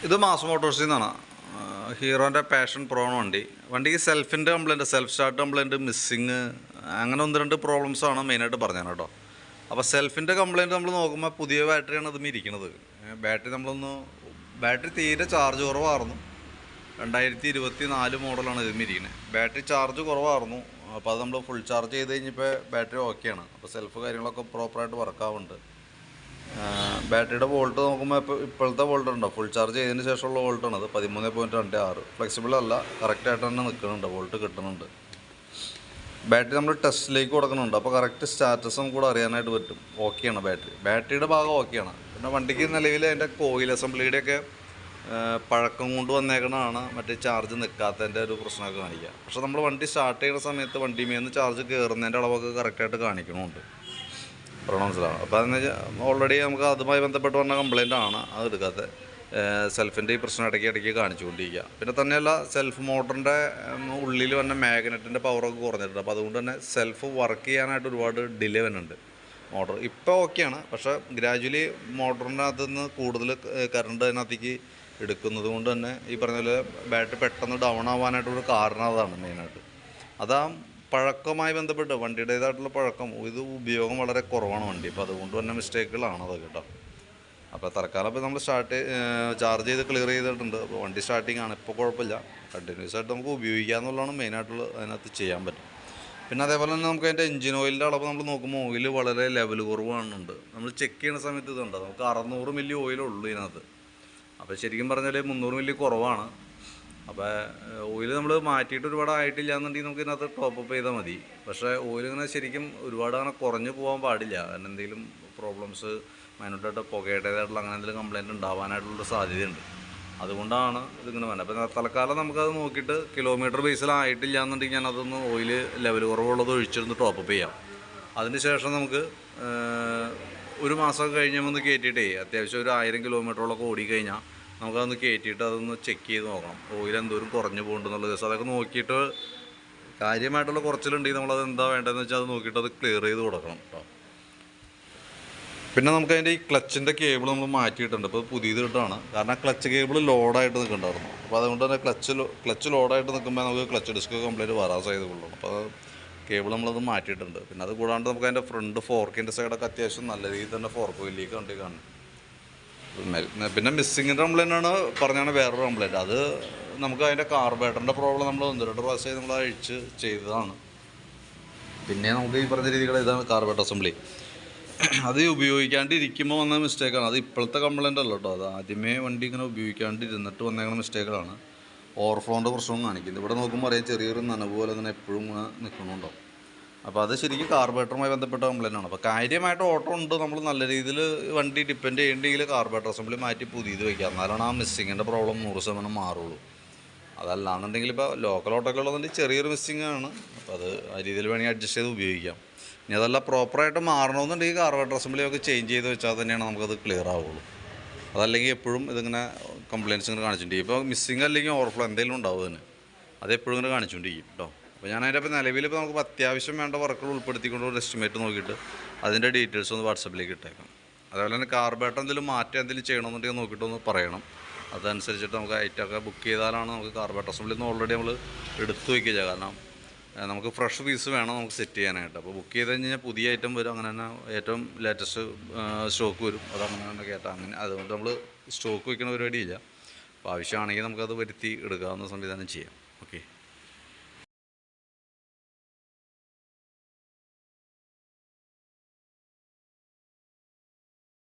ഇത് മാസ് മോട്ടോഴ്സിൽ നിന്നാണ്. ഹീറോൻ്റെ passion Pro വണ്ടി. വണ്ടിക്ക് സെൽഫിൻ്റെ complaint, self start complaint, missing, അങ്ങനെ 1-2 പ്രോബ്ലംസാണ് മെയിനായിട്ട് പറഞ്ഞത് കേട്ടോ. അപ്പോൾ സെൽഫിൻ്റെ കംപ്ലയിൻറ്റ് നമ്മൾ നോക്കുമ്പോൾ പുതിയ ബാറ്ററിയാണ് ഇതും ഇരിക്കുന്നത്. ബാറ്ററി തീരെ ചാർജ് കുറവായിരുന്നു. 2024 മോഡലാണ് ഇതും ഇരിക്കുന്നത്. ബാറ്ററി ചാർജ് കുറവായിരുന്നു. അപ്പോൾ അത് നമ്മൾ ഫുൾ ചാർജ് ചെയ്ത് കഴിഞ്ഞപ്പോൾ ബാറ്ററി ഓക്കെയാണ്. അപ്പോൾ സെൽഫ് കാര്യങ്ങളൊക്കെ പ്രോപ്പറായിട്ട് വർക്കാവുന്നുണ്ട്. ബാറ്ററിയുടെ വോൾട്ട് നോക്കുമ്പോൾ ഇപ്പോഴത്തെ വോൾട്ട് ഉണ്ടോ, ഫുൾ ചാർജ് ചെയ്തതിന് ശേഷമുള്ള വോൾട്ടാണ് അത് 13.26. ഫ്ലെക്സിബിൾ അല്ല, കറക്റ്റായിട്ട് തന്നെ നിൽക്കുന്നുണ്ട്, വോൾട്ട് കിട്ടുന്നുണ്ട്. ബാറ്ററി നമ്മൾ ടെസ്റ്റിലേക്ക് കൊടുക്കുന്നുണ്ട്. അപ്പോൾ കറക്റ്റ് സ്റ്റാറ്റസ് നമുക്ക് കൂടെ അറിയാനായിട്ട് പറ്റും. ഓക്കെയാണ് ബാറ്ററിയുടെ ഭാഗം ഓക്കെയാണ്. പിന്നെ വണ്ടിക്ക് നിലവിൽ അതിൻ്റെ കോയിൽ അസംബ്ലിയുടെയൊക്കെ പഴക്കം കൊണ്ട് വന്നേക്കണതാണ് മറ്റേ ചാർജ് നിൽക്കാത്തതിൻ്റെ ഒരു പ്രശ്നമൊക്കെ കാണിക്കുക. പക്ഷേ നമ്മൾ വണ്ടി സ്റ്റാർട്ട് ചെയ്യുന്ന സമയത്ത് വണ്ടിമേന്ന് ചാർജ് കയറുന്നതിൻ്റെ അളവൊക്കെ കറക്റ്റായിട്ട് കാണിക്കണമുണ്ട്. മനസ്സിലാവും. അപ്പോൾ അതെന്ന് വെച്ചാൽ ഓൾറെഡി നമുക്ക് അതുമായി ബന്ധപ്പെട്ട് വന്ന കംപ്ലയിൻ്റ് ആണ്, അത് എടുക്കാത്ത സെൽഫിൻ്റെ ഈ പ്രശ്നം ഇടയ്ക്ക് കാണിച്ചുകൊണ്ടിരിക്കുക. പിന്നെ തന്നെയല്ല, സെൽഫ് മോട്ടറിൻ്റെ ഉള്ളിൽ വന്ന മാഗ്നറ്റിൻ്റെ പവറൊക്കെ കുറഞ്ഞിട്ടുണ്ട്. അപ്പോൾ അതുകൊണ്ട് തന്നെ സെൽഫ് വർക്ക് ചെയ്യാനായിട്ട് ഒരുപാട് ഡിലേ വരുന്നുണ്ട്. മോട്ടർ ഇപ്പോൾ ഓക്കെയാണ്, പക്ഷേ ഗ്രാജുവലി മോട്ടറിനകത്ത് നിന്ന് കൂടുതൽ കറണ്ട് അതിനകത്തേക്ക് എടുക്കുന്നത് കൊണ്ട് തന്നെ ഈ പറഞ്ഞ പോലെ ബാറ്ററി പെട്ടെന്ന് ഡൗൺ ആവാനായിട്ടൊരു കാരണം അതാണ് മെയിനായിട്ട്. അതാ പഴക്കവുമായി ബന്ധപ്പെട്ട് വണ്ടിയുടേതായിട്ടുള്ള പഴക്കം, ഇത് ഉപയോഗം വളരെ കുറവാണ് വണ്ടി. അപ്പോൾ അതുകൊണ്ട് തന്നെ മിസ്റ്റേക്കുകളാണ് അത് കേട്ടോ. അപ്പോൾ തൽക്കാലം ഇപ്പോൾ നമ്മൾ ചാർജ് ചെയ്ത് ക്ലിയർ ചെയ്തിട്ടുണ്ട്. അപ്പോൾ വണ്ടി സ്റ്റാർട്ടിങ് ആണ്, ഇപ്പോൾ കുഴപ്പമില്ല. കണ്ടിന്യൂസ് ആയിട്ട് നമുക്ക് ഉപയോഗിക്കാമെന്നുള്ളതാണ് മെയിനായിട്ടുള്ള അതിനകത്ത് ചെയ്യാൻ പറ്റും. പിന്നെ അതേപോലെ തന്നെ നമുക്ക് അതിൻ്റെ എഞ്ചിൻ ഓയിലിൻ്റെ അളവ് നമ്മൾ നോക്കുമ്പോൾ ഓയിൽ വളരെ ലെവൽ കുറവാണുണ്ട്. നമ്മൾ ചെക്ക് ചെയ്യുന്ന സമയത്ത് ഇതുണ്ട്, നമുക്ക് 600 മില്ലി ഓയിലുള്ളൂ ഇതിനകത്ത്. അപ്പോൾ ശരിക്കും പറഞ്ഞാൽ 300 മില്ലി കുറവാണ്. അപ്പോൾ ഓയിൽ നമ്മൾ മാറ്റിയിട്ട് ഒരുപാട് ആയിട്ടില്ല എന്നുണ്ടെങ്കിൽ നമുക്ക് ഇതിനകത്ത് ടോപ്പപ്പ് ചെയ്താൽ മതി. പക്ഷേ ഓയിൽ ഇങ്ങനെ ശരിക്കും ഒരുപാട് അങ്ങനെ കുറഞ്ഞു പോകാൻ പാടില്ല. കാരണം എന്തെങ്കിലും പ്രോബ്ലംസ് മൈനൂട്ടായിട്ട് പുകയുടേതായിട്ടുള്ള അങ്ങനെ എന്തെങ്കിലും കംപ്ലയിൻറ്റ് ഉണ്ടാവാനായിട്ടുള്ള സാധ്യതയുണ്ട്. അതുകൊണ്ടാണ് ഇതിങ്ങനെ വേണ്ടത്. അപ്പോൾ തൽക്കാലം നമുക്കത് നോക്കിയിട്ട് കിലോമീറ്റർ ബേസിലായിട്ടില്ല എന്നുണ്ടെങ്കിൽ ഞാനതൊന്ന് ഓയിൽ ലെവൽ കുറവുള്ളത് ഒഴിച്ചിരുന്ന് ടോപ്പപ്പ് ചെയ്യാം. അതിന് ശേഷം നമുക്ക് ഒരു മാസമൊക്കെ കഴിഞ്ഞ് ഒന്ന് കയറ്റിയിട്ടേ അത്യാവശ്യം ഒരു 1000 കിലോമീറ്ററോളൊക്കെ ഓടിക്കഴിഞ്ഞാൽ നമുക്കതൊന്ന് കയറ്റിയിട്ട് അതൊന്ന് ചെക്ക് ചെയ്ത് നോക്കണം, ഓയിൽ എന്തോരം കുറഞ്ഞു പോകുന്നുണ്ടെന്നുള്ള ദിവസം. അതൊക്കെ നോക്കിയിട്ട് കാര്യമായിട്ടുള്ള കുറച്ചിലുണ്ടെങ്കിൽ നമ്മളത് എന്താ വേണ്ടതെന്ന് വെച്ചാൽ അത് നോക്കിയിട്ട് അത് ക്ലിയർ ചെയ്ത് കൊടുക്കണം കേട്ടോ. പിന്നെ നമുക്ക് അതിൻ്റെ ഈ ക്ലച്ചിൻ്റെ കേബിൾ നമ്മൾ മാറ്റിയിട്ടുണ്ട്. ഇപ്പോൾ പുതിയത് ഇട്ടാണ്, കാരണം ക്ലച്ച് കേബിൾ ലോഡായിട്ട് നിൽക്കുന്നുണ്ടായിരുന്നു. അപ്പോൾ അതുകൊണ്ട് തന്നെ ക്ലച്ച് ലോഡായിട്ട് നിൽക്കുമ്പോൾ നമുക്ക് ക്ലച്ച് ഡിസ്ക് കംപ്ലൈൻറ്റ് വരാൻ സാധ്യതയുള്ളൂ. അപ്പോൾ കേബിൾ നമ്മളത് മാറ്റിയിട്ടുണ്ട്. പിന്നെ അത് കൂടാണ്ട് നമുക്ക് അതിൻ്റെ ഫ്രണ്ട് ഫോർക്കിൻ്റെ സൈഡൊക്കെ അത്യാവശ്യം നല്ല രീതിയിൽ തന്നെ ഫോർക്ക് വലിയ കണ്ടി കാണും. പിന്നെ മിസ്സിങ്ങിൻ്റെ കംപ്ലയിൻ്റാണ് പറഞ്ഞാണ് വേറൊരു കംപ്ലയിൻറ്റ്. അത് നമുക്ക് അതിൻ്റെ കാർബേറ്ററിൻ്റെ പ്രോബ്ലം നമ്മൾ 1-2 പ്രാവശ്യം നമ്മൾ അഴിച്ച് ചെയ്തതാണ്. പിന്നെ നമുക്ക് ഈ പറഞ്ഞ രീതികൾ ഇതാണ് കാർബേറ്റർ അസംബ്ലി. അത് ഉപയോഗിക്കാണ്ടിരിക്കുമ്പോൾ വന്ന മിസ്റ്റേക്കാണ്. അത് ഇപ്പോഴത്തെ കംപ്ലയിൻ്റ് അല്ല കേട്ടോ, അത് ആദ്യമേ വണ്ടി ഇങ്ങനെ ഉപയോഗിക്കാണ്ടിരുന്നിട്ട് വന്നേക്കുന്ന മിസ്റ്റേക്കുകളാണ്. ഓവർഫ്ലോൻ്റെ പ്രശ്നവും കാണിക്കുന്നത്. ഇവിടെ നോക്കുമ്പോൾ അറിയാം, ചെറിയൊരു നനവ് പോലെ തന്നെ എപ്പോഴും ഇങ്ങനെ നിൽക്കണുണ്ടോ. അപ്പോൾ അത് ശരിക്കും കാർബേറ്ററുമായി ബന്ധപ്പെട്ട കംപ്ലയിൻ്റാണ്. അപ്പോൾ കാര്യമായിട്ട് ഓട്ടോ ഉണ്ട്, നമ്മൾ നല്ല രീതിയിൽ വണ്ടി ഡിപ്പെൻഡ് ചെയ്യേണ്ടെങ്കിൽ കാർബേറ്റർ അസംബ്ലി മാറ്റി പുതിയത് വയ്ക്കുക, എന്നാലാണ് ആ മിസ്സിങ്ങിൻ്റെ പ്രോബ്ലം 100% മാറുള്ളൂ. അതല്ലാന്നുണ്ടെങ്കിൽ ഇപ്പോൾ ലോക്കൽ ഓട്ടോക്കെ ഉള്ളതുകൊണ്ട് ചെറിയൊരു മിസ്സിങ് ആണ്. അപ്പോൾ അത് ആ രീതിയിൽ വേണമെങ്കിൽ അഡ്ജസ്റ്റ് ചെയ്ത് ഉപയോഗിക്കാം. ഇനി അതെല്ലാം പ്രോപ്പറായിട്ട് മാറണമെന്നുണ്ടെങ്കിൽ കാർബേറ്റർ അസംബ്ലി ഒക്കെ ചേഞ്ച് ചെയ്ത് വെച്ചാൽ തന്നെയാണ് നമുക്കത് ക്ലിയർ ആവുള്ളൂ. അതല്ലെങ്കിൽ എപ്പോഴും ഇതിങ്ങനെ കംപ്ലയിൻറ്റ്സ് ഇങ്ങനെ കാണിച്ചുകൊണ്ടിരിക്കും. ഇപ്പോൾ മിസ്സിങ് അല്ലെങ്കിൽ ഓവർഫ്ലോ എന്തെങ്കിലും ഉണ്ടാവും അതിന്, അതെപ്പോഴും ഇങ്ങനെ കാണിച്ചുകൊണ്ടിരിക്കും കേട്ടോ. അപ്പോൾ ഞാൻ അതിൻ്റെ നിലവിലിപ്പോൾ നമുക്ക് അത്യാവശ്യം വേണ്ട വർക്കുകൾ ഉൾപ്പെടുത്തിക്കൊണ്ട് ഒരു എസ്റ്റിമേറ്റ് നോക്കിയിട്ട് അതിൻ്റെ ഡീറ്റെയിൽസ് ഒന്ന് വാട്സപ്പിലേക്ക് ഇട്ടേക്കാം. അതുപോലെ തന്നെ കാർബേറ്റർ എന്തെങ്കിലും മാറ്റം എന്തെങ്കിലും ചെയ്യണമെന്നുണ്ടെങ്കിൽ നോക്കിയിട്ടൊന്ന് പറയണം. അതനുസരിച്ചിട്ട് നമുക്ക് ഐറ്റമൊക്കെ ബുക്ക് ചെയ്താലാണ് നമുക്ക് കാർബേറ്റർ അസംബ്ലിയിൽ നിന്ന് ഓൾറെഡി നമ്മൾ എടുത്തു വയ്ക്കുക. കാരണം നമുക്ക് ഫ്രഷ് പീസ് വേണം നമുക്ക് സെറ്റ് ചെയ്യാനായിട്ട്. അപ്പോൾ ബുക്ക് ചെയ്ത് കഴിഞ്ഞാൽ പുതിയ ഐറ്റം വരും, അങ്ങനെ തന്നെ ഏറ്റവും ലേറ്റസ്റ്റ് സ്റ്റോക്ക് വരും, അതങ്ങനെ തന്നെ കയറ്റാം. അങ്ങനെ അതുകൊണ്ട് നമ്മൾ സ്റ്റോക്ക് വയ്ക്കുന്ന പരിപാടിയില്ല. അപ്പോൾ ആവശ്യമാണെങ്കിൽ നമുക്കത് വരുത്തി എടുക്കാവുന്ന സംവിധാനം ചെയ്യാം. ഓക്കെ.